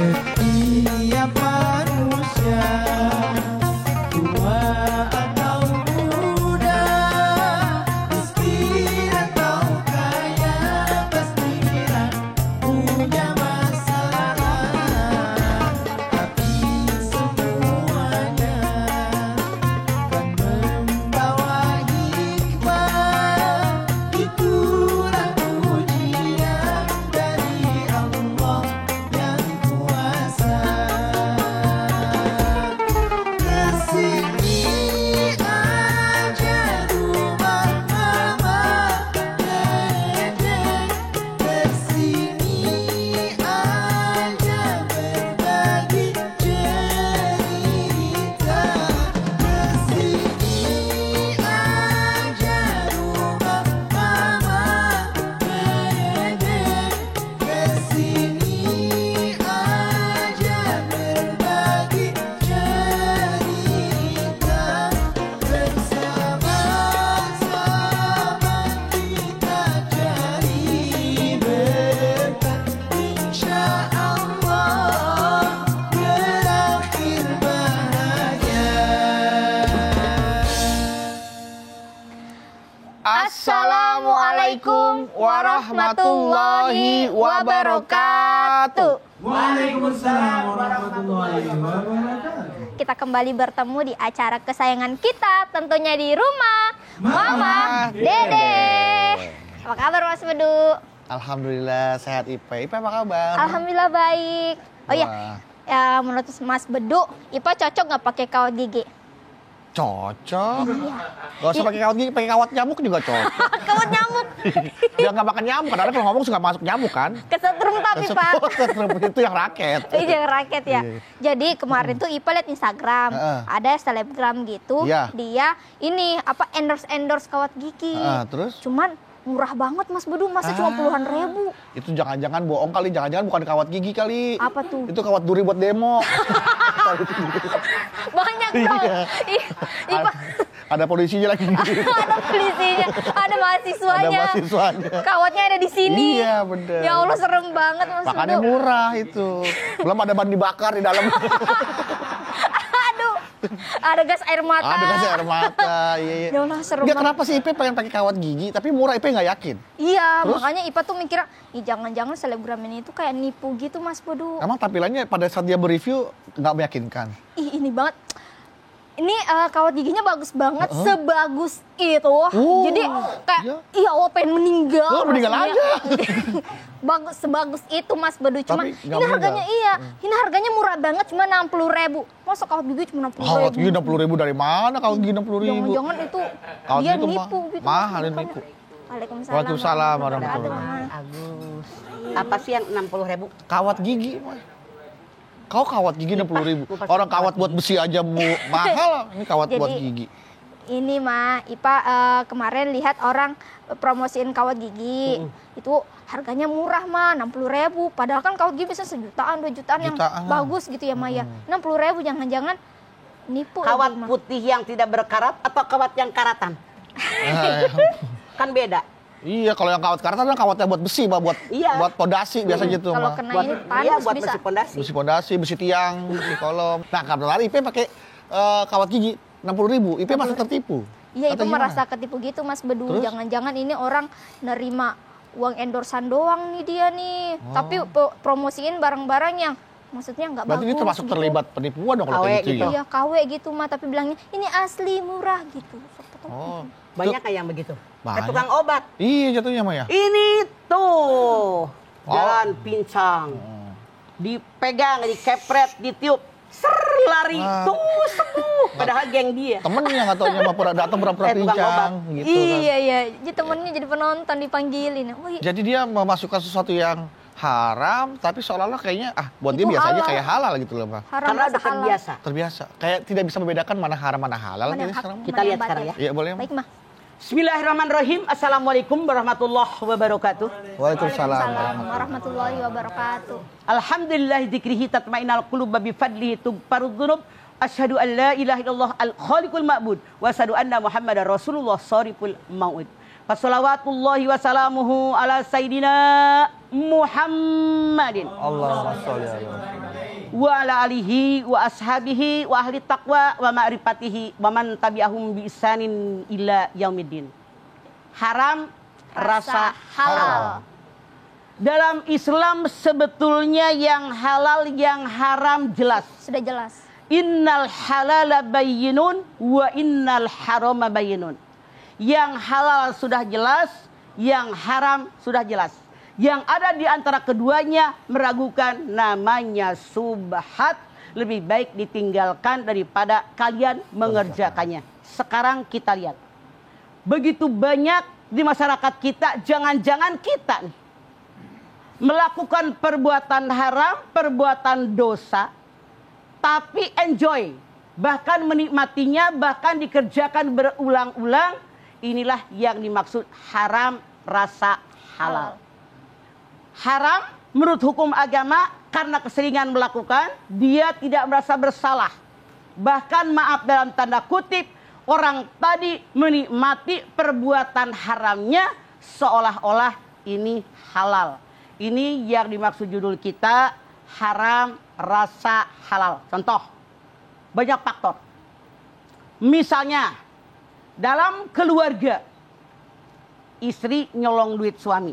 Setiap manusia, tua atau muda, miskin atau kaya, pasti punya masalah. Tapi semuanya kan membawa hikmah. Itulah ujian dari Allah yang kuasa. Kesini aja rumah mama dedek, kesini aja berbagi cerita. Kesini aja rumah mama dedek, kesini aja berbagi cerita. Bersama-sama kita cari berkah, insya Allah berakhir bahagia. Assalamualaikum warahmatullahi wabarakatuh. Waalaikumsalam warahmatullahi wabarakatuh. Kita kembali bertemu di acara kesayangan kita, tentunya di rumah Mama Dede. Apa kabar Mas Bedu? Alhamdulillah sehat Ipe. Ipe apa kabar? Alhamdulillah baik. Oh iya, Wah, ya, menurut Mas Bedu, Ipa cocok nggak pakai kawat gigi? cocok. Gak usah pakai kawat gigi, pakai kawat nyamuk juga cocok. Kawat nyamuk. Dia nggak makan nyamuk, karena kalau ngomong suka masuk nyamuk kan. Kesetrum tapi Pak. Itu yang raket. Iya raket ya. Iya. Jadi kemarin tuh Ipa liat Instagram, Heeh. ada selebgram gitu, Iya. dia ini apa endorse kawat gigi. Terus? Cuman murah banget Mas Bedu, masa cuma puluhan ribu. Itu jangan-jangan bohong kali, jangan-jangan bukan kawat gigi kali. Apa tuh? Itu kawat duri buat demo. Banyak dong. Iya. Ipa Ada polisinya lagi. ada polisinya, ada mahasiswanya. Ada mahasiswanya. Kawatnya ada di sini. Iya, bener. Ya Allah serem banget Mas Makanya Bedu. murah itu. Belum ada ban dibakar di dalam. Aduh. Ada gas air mata. Ada kasih air mata. Iya, iya. Ya Allah serem Nggak, banget. kenapa sih Ipe pengen pakai kawat gigi, tapi murah Ipe nggak yakin? Iya, Terus? makanya Ipa tuh mikirnya, ih jangan-jangan selebgram ini tuh kayak nipu gitu Mas Bedu. Emang tampilannya pada saat dia bereview nggak meyakinkan? Ih ini banget. Ini kawat giginya bagus banget, sebagus itu. Jadi kayak, iya Allah pengen meninggal. Lo meninggal rasanya. aja. Bagus, sebagus itu Mas Bedu. Cuma Tapi ini nggak harganya ini harganya murah banget, cuma 60.000. Masa kawat gigi cuma 60.000? Kawat gigi 60.000 dari mana? Kawat gigi 60.000. Jangan-jangan itu Kawat dia gigi tuh nipu gitu. mahal ini makanya. nipu. Waalaikumsalam. Waalaikumsalam warahmatullahi wabarakatuh. Agus. Apa sih yang 60.000? Kawat gigi, Mas. Kau kawat gigi 60.000. Orang kawat buat besi aja mahal, ini kawat buat Jadi, gigi. Ini mah Ipa kemarin lihat orang promosiin kawat gigi. Itu harganya murah mah 60.000. Padahal kan kawat gigi bisa 1 jutaan, 2 jutaan yang Jutaan. bagus gitu ya Maya. 60.000 jangan-jangan nipu Kawat lagi, Ma. putih yang tidak berkarat atau kawat yang karatan? Kan beda. Iya, kalau yang kawat karatan kan kawatnya buat besi, Pak, Iya. buat pondasi biasa gitu, Kalau mah. kena Buat, ini iya, panas buat bisa. besi pondasi. Besi pondasi, besi tiang, besi kolom. Nah, karena Ipe pakai kawat gigi 60.000, Ipe masih tertipu. Iya, Atau Ipa gimana? merasa ketipu gitu Mas Bedu. Terus? Jangan-jangan ini orang nerima uang endorsan doang nih dia nih. Oh. Tapi promosiin barang-barang yang maksudnya nggak bagus. Berarti ini termasuk gitu. terlibat penipuan dong kalau KW kayak gitu gitu. ya? Iya, KW gitu mah, tapi bilangnya ini asli murah gitu. Oh. Banyak kayak yang begitu. Banyak. Kayak tukang obat. Iya jatuhnya Maya. Ini tuh Oh. jalan pincang. Dipegang, dikepret, ditiup. Ser lari tuh sembuh. Padahal geng dia. Temennya nggak taunya mah pura datang pura-pura Tukang pincang obat. gitu kan. Iya, iya. Jadi temennya jadi penonton dipanggilin. Wih, Jadi dia memasukkan sesuatu yang haram, tapi seolah-olah kayaknya buat dia Itu biasa aja halal. kayak halal gitu loh, Pak. haram Karena rasa udah halal. terbiasa. Terbiasa. Kayak tidak bisa membedakan mana haram mana halal. Mana Jadi yang hak, sekarang. Kita mana lihat yang sekarang batil. Iya boleh. Baik, Mah. Bismillahirrahmanirrahim. Assalamualaikum warahmatullahi wabarakatuh. Waalaikumsalam. Waalaikumsalam warahmatullahi wabarakatuh. Alhamdulillah dzikrihi tatma'innal qulub bi fadlihi tughfarud dzunub. Asyhadu an la ilaha illallah al-khaliqul ma'bud wa asyhadu anna Muhammadar Rasulullah shariful maut. Fassalawatullahi wassalamuhu ala sayyidina Muhammadin Allahumma sholli ala Muhammad. wa ala alihi wa ashabihi wa ahli taqwa wa ma'rifatihi wa man tabi'ahum bi ihsanin ila yaumiddin. Haram rasa halal. Dalam Islam sebetulnya yang halal yang haram jelas. Sudah jelas. Innal halala bayyinun wa innal harama bayyinun. Yang halal sudah jelas, yang haram sudah jelas. Yang ada di antara keduanya meragukan, namanya subhat. Lebih baik ditinggalkan daripada kalian mengerjakannya. Sekarang kita lihat. Begitu banyak di masyarakat kita, jangan-jangan kita nih, melakukan perbuatan haram, perbuatan dosa, tapi enjoy. Bahkan menikmatinya, bahkan dikerjakan berulang-ulang. Inilah yang dimaksud haram rasa halal. Haram menurut hukum agama karena keseringan melakukan, dia tidak merasa bersalah. Bahkan maaf dalam tanda kutip, orang tadi menikmati perbuatan haramnya seolah-olah ini halal. Ini yang dimaksud judul kita, haram rasa halal. Contoh, banyak faktor. Misalnya, dalam keluarga, istri nyolong duit suami.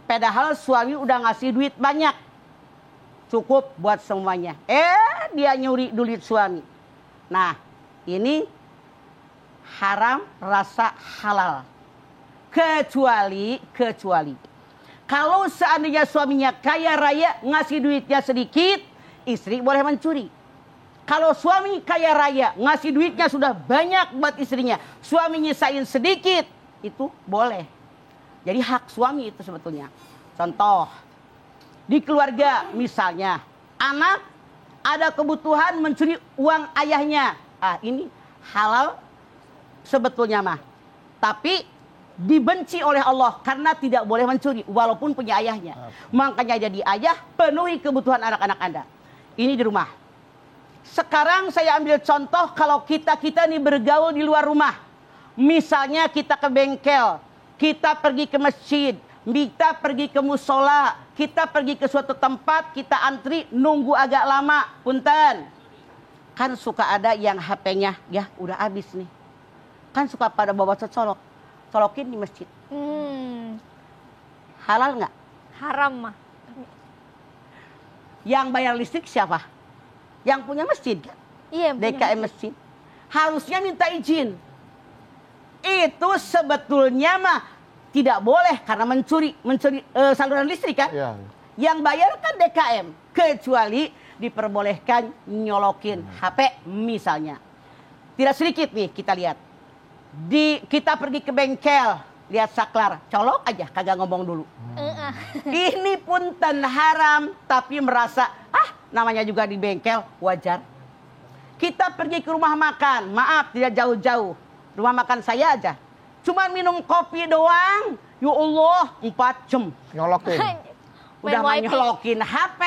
Padahal suami udah ngasih duit banyak. Cukup buat semuanya. Dia nyuri duit suami. Nah, ini haram rasa halal. Kecuali kalau seandainya suaminya kaya raya, ngasih duitnya sedikit, istri boleh mencuri. Kalau suami kaya raya, ngasih duitnya sudah banyak buat istrinya, suami nyisain sedikit, itu boleh. Jadi hak suami itu sebetulnya. Contoh, di keluarga misalnya, anak ada kebutuhan mencuri uang ayahnya. Ini halal sebetulnya mah. Tapi dibenci oleh Allah karena tidak boleh mencuri walaupun punya ayahnya. Makanya jadi ayah, penuhi kebutuhan anak-anak Anda. Ini di rumah. Sekarang saya ambil contoh kalau kita nih bergaul di luar rumah. Misalnya kita ke bengkel, kita pergi ke masjid, kita pergi ke musola, kita pergi ke suatu tempat, kita antri nunggu agak lama. Punten. Kan suka ada yang HP-nya ya udah habis nih. Kan suka pada bawa colok. Colokin di masjid. Halal nggak? Haram mah. Yang bayar listrik siapa? Yang punya masjid kan? Iya, DKM masjid. Harusnya minta izin. Itu sebetulnya mah tidak boleh karena mencuri saluran listrik kan? Ya. Yang bayar kan DKM. Kecuali diperbolehkan nyolokin HP misalnya. Tidak sedikit nih kita lihat. Kita pergi ke bengkel, lihat saklar, colok aja kagak ngomong dulu. Ini punten haram tapi merasa namanya juga di bengkel, wajar. Kita pergi ke rumah makan, maaf tidak jauh-jauh. Rumah makan saya aja. Cuman minum kopi doang. Ya Allah, 4 jam. Nyolokin. Udah nyolokin HP,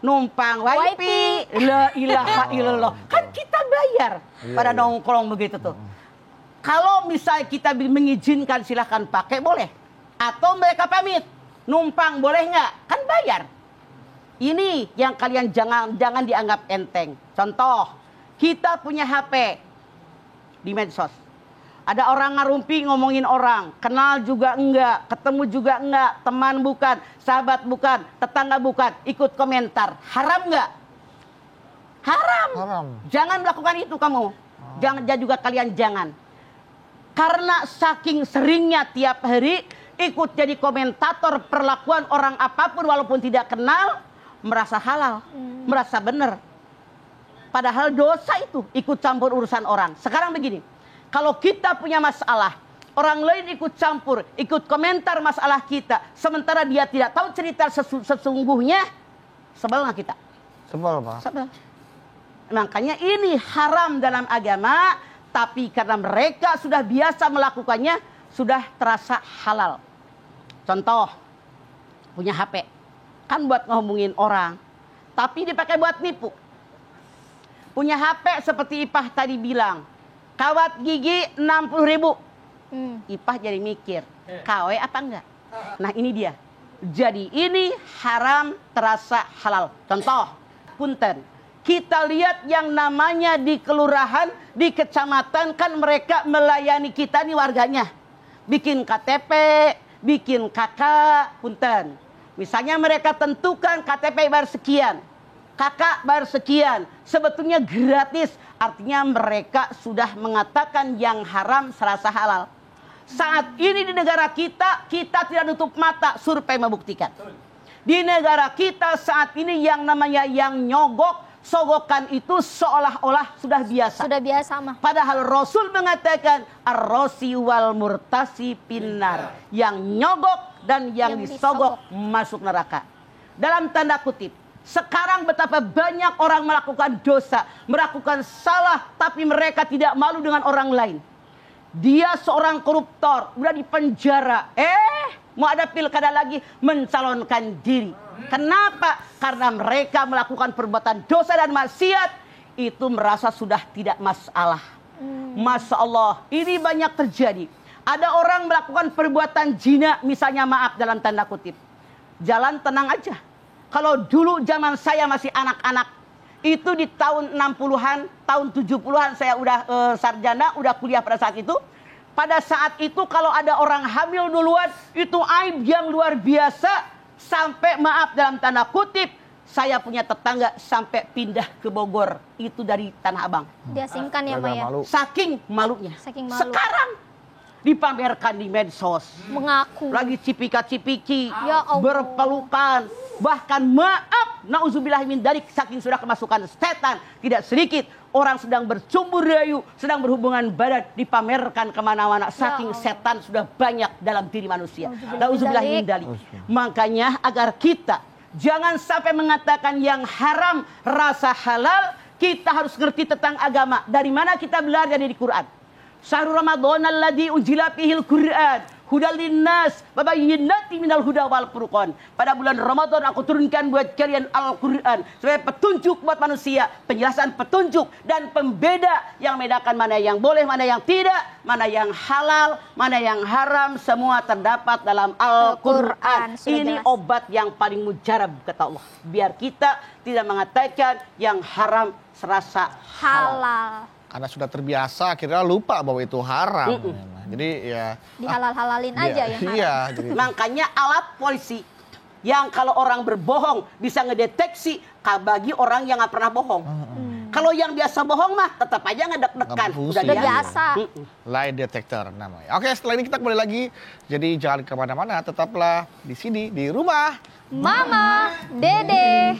numpang wifi. La ilaha illallah. Kan kita bayar pada nongkrong begitu tuh. Kalau misalnya kita mengizinkan silahkan pakai boleh. Atau mereka pamit. Numpang boleh nggak? Kan bayar. Ini yang kalian jangan dianggap enteng. Contoh, kita punya HP di medsos. Ada orang ngarumpi ngomongin orang, kenal juga enggak, ketemu juga enggak, teman bukan, sahabat bukan, tetangga bukan, ikut komentar. Haram enggak? Haram. Jangan melakukan itu kamu. Jangan juga kalian jangan. Karena saking seringnya tiap hari ikut jadi komentator perlakuan orang apapun walaupun tidak kenal, merasa halal, merasa benar. Padahal dosa itu ikut campur urusan orang. Sekarang begini, kalau kita punya masalah, orang lain ikut campur, ikut komentar masalah kita, sementara dia tidak tahu cerita sesungguhnya, sebel nggak kita? Sebel, Pak. Sebel. Makanya ini haram dalam agama, tapi karena mereka sudah biasa melakukannya, sudah terasa halal. Contoh, punya HP. Kan buat ngomongin orang, tapi dipakai buat nipu. Punya HP seperti Ipah tadi bilang, kawat gigi 60.000. Ipah jadi mikir, KW apa enggak? Nah ini dia. Jadi ini haram terasa halal. Contoh, punten. Kita lihat yang namanya di kelurahan, di kecamatan kan mereka melayani kita nih warganya. Bikin KTP, bikin KK, punten. Misalnya mereka tentukan KTP bayar sekian, kakak bayar sekian. Sebetulnya gratis, artinya mereka sudah mengatakan yang haram serasa halal. Saat ini di negara kita tidak nutup mata, survei membuktikan. Di negara kita saat ini yang namanya yang nyogok, sogokan itu seolah-olah sudah biasa. Sudah biasa mah. Padahal Rasul mengatakan ar-rosi wal murtasi pinnar. Yang nyogok dan yang disogok masuk neraka. Dalam tanda kutip, sekarang betapa banyak orang melakukan dosa, melakukan salah, tapi mereka tidak malu dengan orang lain. Dia seorang koruptor, udah di penjara. Mau ada pilkada lagi, mencalonkan diri. Kenapa? Karena mereka melakukan perbuatan dosa dan maksiat, itu merasa sudah tidak masalah. Masya Allah, ini banyak terjadi. Ada orang melakukan perbuatan zina, misalnya maaf dalam tanda kutip. Jalan tenang aja. Kalau dulu zaman saya masih anak-anak, itu di tahun 60-an, tahun 70-an saya udah sarjana, udah kuliah pada saat itu. Pada saat itu kalau ada orang hamil duluan, itu aib yang luar biasa. Sampai maaf dalam tanda kutip, saya punya tetangga sampai pindah ke Bogor. Itu dari Tanah Abang. Diasingkan ya Maya. Saking malunya. Saking malu. Sekarang dipamerkan di medsos. Mengaku. Lagi cipika-cipiki, Ya Allah. berpelukan. Bahkan maaf, na'udzubillah min dzalik, saking sudah kemasukan setan. Tidak sedikit orang sedang bercumbu rayu, sedang berhubungan badan, dipamerkan kemana-mana. Saking setan sudah banyak dalam diri manusia. Na'udzubillah min dzalik. Makanya agar kita jangan sampai mengatakan yang haram rasa halal, kita harus ngerti tentang agama. Dari mana kita belajar dari Quran? Syahrul Ramadan alladzi unzila fihil Quran hudal linnas wa bayyinatin minal huda wal furqan. Pada bulan Ramadan aku turunkan buat kalian Al-Qur'an sebagai petunjuk buat manusia, penjelasan petunjuk dan pembeda yang membedakan mana yang boleh, mana yang tidak, mana yang halal, mana yang haram, semua terdapat dalam Al-Qur'an. Ini obat yang paling mujarab kata Allah. Biar kita tidak mengatakan yang haram serasa halal. Karena sudah terbiasa, akhirnya lupa bahwa itu haram. Jadi ya dihalal-halalin aja yang haram. Iya, jadi. Makanya alat polisi yang kalau orang berbohong bisa ngedeteksi bagi orang yang nggak pernah bohong. Kalau yang biasa bohong mah tetap aja ngedek-dekan. Udah biasa. Lie detector namanya. Oke, setelah ini kita kembali lagi. Jadi jangan kemana-mana, tetaplah di sini di rumah Mama, Dede.